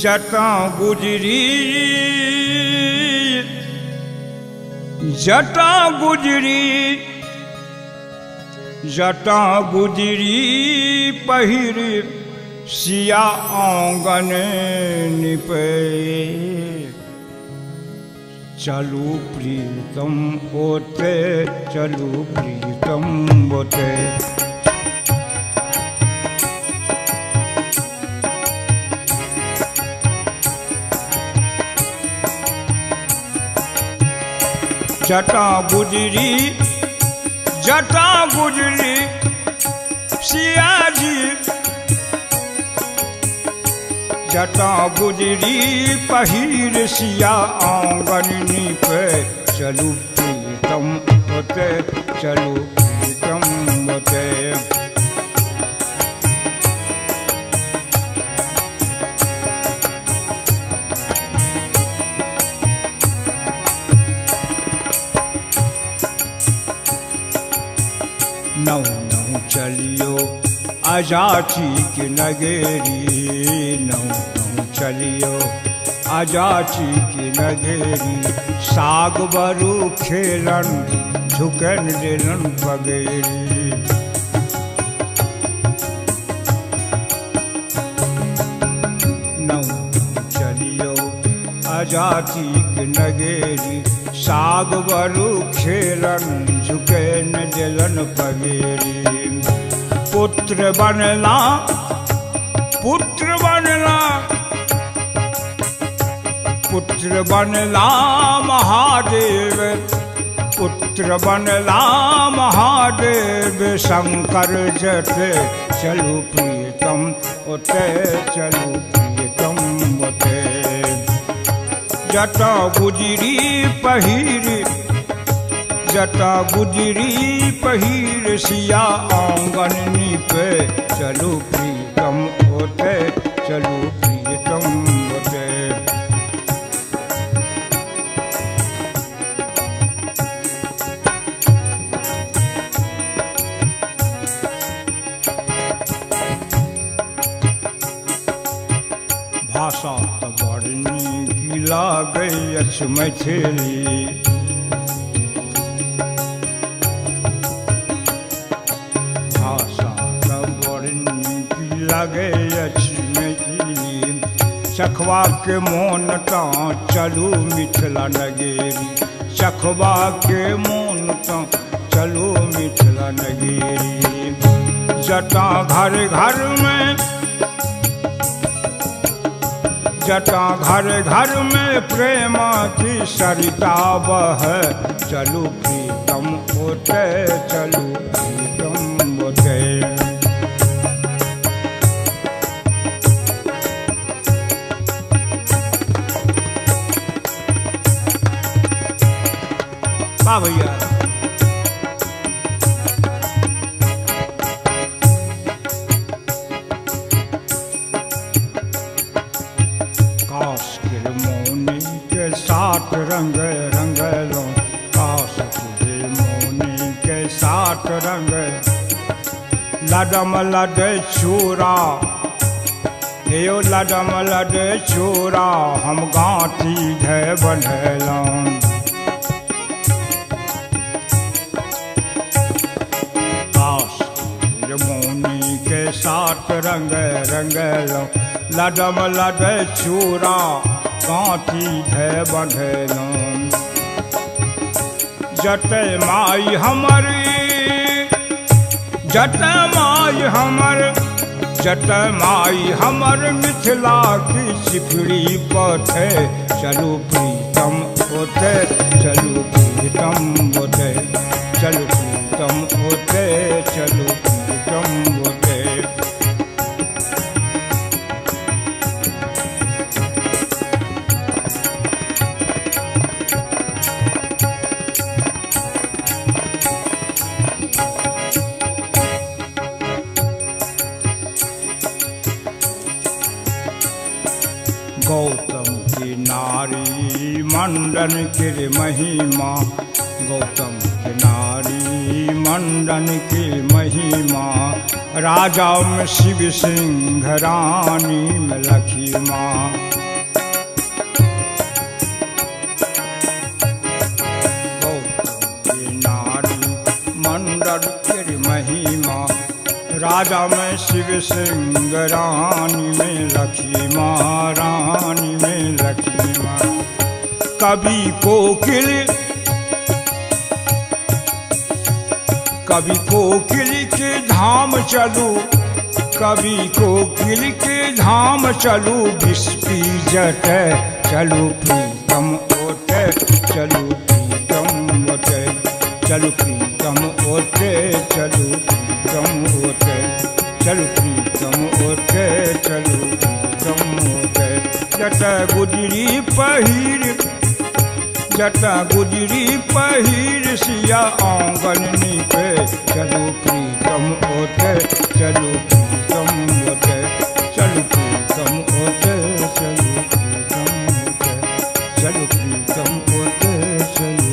जटा गुजरी जटा गुजरी जटा गुजरी पहिर सिया आंगन निपे चलू प्रीतम ओते चलू प्रीतम ओते जटा गुजरी सिया जी जटा गुजरी पहिर सिया आंगन पे चलू प्रीतम होते चलू प्रीतम होते नौ नौ चलियो अजाची की नगेरी नौ नौ चलियो अजाची की नगेरी साग बरू खेलन झुकन दिलन पगेरी नौ चलियो अजाची की नगेरी साग बरू खेलन झुके न जलन पगेरी पुत्र बनला पुत्र बनला पुत्र बनला महादेव पुत्र बनला महादेव शंकर जते चलू प्रीतम ओते चलू प्रीतम ओते जटा गुजरी पहिर जटा गुजरी पहिर सिया आंगन पे चलू प्रीतम होते चलू प्रीतम होते भाषा तो बड़नी गिला गई अच्छ मैथिली लगे चखवा के मोन ता चलू मिथिला नगेरी चखवा के मोन ता चलू मिथिला नगेरी जटा घर घर में जटा घर घर में प्रेम की सरिता बह चलू प्रीतम होते चलू प्रीतम होते भैया काश के मौनी के साथ रंग रंगलो काश के मौनी के साथ रंग लडम लड चूरा यो लडम लड चूरा हम गाँठी है बंधेलों साथ रंग रंगलो लडम लड चूरा कांठी है बंधेलो जट माई हमरी जट माई हमर मिथिला की सिफड़ी पथे चलू प्रीतम होते चलू प्रीतम होते चलू प्रीतम होते चलू प्रीतम होते गौतम की नारी मंडन के महिमा गौतम की नारी मंडन की महिमा, राजा में शिव सिंह रानी में लखी माँ। नारी मंडन की महिमा, राजा में शिव सिंह रानी में लखी माँ, रानी में लखी माँ। कभी कोकिल के धाम चलू, कभी कोकिल के धाम चलू, विस्पी जट चलू प्रीतम ओटे, चलू प्रीतम ओटे, चलू प्रीतम ओटे, चलू प्रीतम ओटे, चलू प्रीतम ओटे, चलू प्रीतम ओटे। जट गुजरी पहिर, जट गुजरी पहिर, सिया आंगन नीपे, चलू प्रीतम ओटे, चलू प्रीतम ओटे, चलू प्रीतम ओटे, चलू प्रीतम ओटे, चलू प्रीतम ओटे, चलू